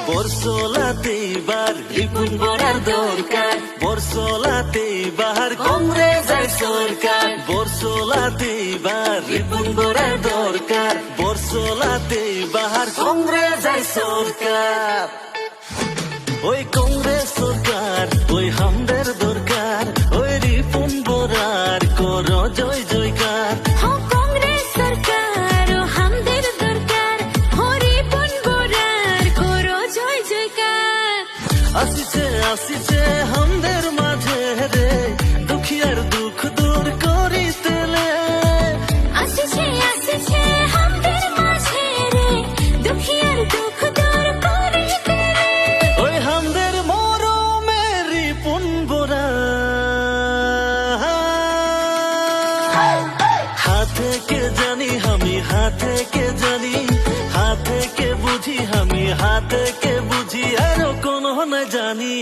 বর্ষলাতে এবার রিপুন বড়ার দরকার, বর্ষলাতে এবার কংগ্রেসের সরকার, বর্ষলাতে এবার রিপুন বড়ার দরকার, বর্ষলাতে এবার কংগ্রেসের সরকার। ওই কংগ্রেস সরকার, ওই হামদের দরকার, ওই রিপুন বড়ার কর জয় জয়কার। কংগ্রেস সরকার ও হামদের দরকার, রিপুন বড়ার করো জয় জয়কার। আসিছে আসিছে হামদের মাঝে রে, দুঃখিয়ার দুঃখ দূর করিতেলে। আসিছে আসিছে হামদের মাঝে রে, দুঃখিয়ার দুঃখ দূর করিতে। ওই হামদের মরমে রিপুন বড়া, হাত থেকে জানি আমি, হাত থেকে জানি, হাত থেকে বুঝি আমি, হাত থেকে বুঝি আরো কোন না জানি।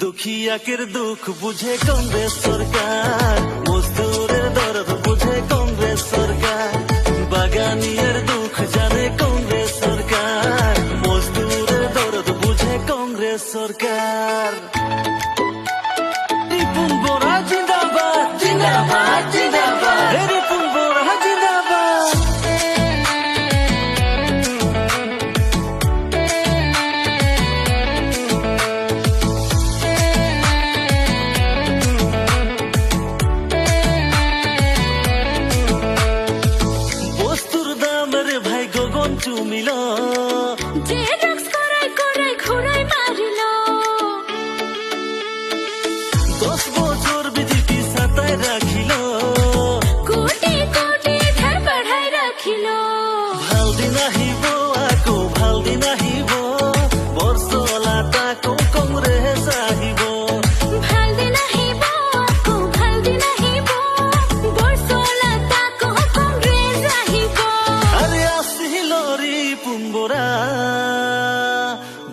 দুঃখিয়াকের দুঃখ বুঝে কংগ্রেস সরকার, মজদুরের দরদ বুঝে কংগ্রেস সরকার, বাগানিয়ার দুঃখ জানে কংগ্রেস সরকার, মজদুরের দরদ বুঝে কংগ্রেস সরকার। রিপুন বড়া জিন্দাবাদ জিন্দাবাদ জিন্দাবাদ, রিপুন বড়া জিন্দাবাদ। বস্তুর দাম রে ভাই গগন চুমিল, যে ড্রাগস করাই করাই ঘুরাই মারিল। 10 বছর বিজেপি সাতায় রাখিল, কোটি কোটি ধার বাড়াই রাখিল। ভাল দিন আহিব আকো ভাল দিন আহিব, বর্ষলা তাকো কংগ্রেস আহিব। ভাল দিন আহিব আকো ভাল দিন আহিব, বর্ষলা তাকো কংগ্রেস আহিব। আরে আসিল রিপুন বড়া,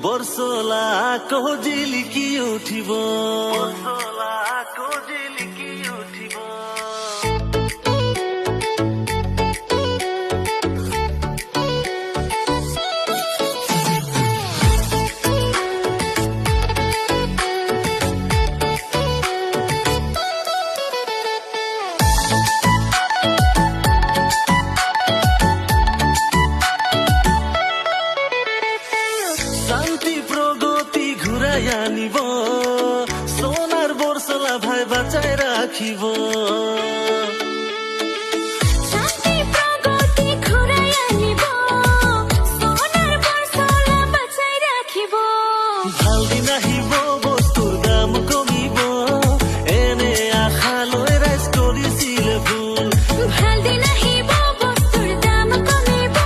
বর্ষলা আকো জিলিকি উঠিব, বর্ষলা আকো জিলিকি উঠিব। শান্তি প্রগতি ঘুরাই আনিব, সোনার বর্ষলা ভাই বাঁচাই রাখিব। শান্তি প্রগতি ঘুরাই আনিব, সোনার বর্ষলা বাঁচাই রাখিব। ভাল দিন আহিব বস্তুর দাম কমিব, এনে আশা লৈ ৰাইজ কৰিছিলে ভুল। ভাল দিন আহিব বস্তুৰ দাম কমিব,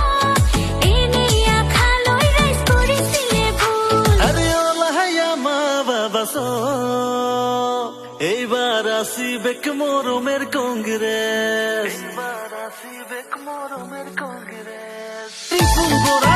এনে আশা লৈ ৰাইজ কৰিছিলে ভুল। আরে ওলাহাইয়া মা বাবা এইবার আসিবেক মরমের কংগ্রেস, এইবার আসিবেক মরমের কংগ্রেস। রিপুন বড়া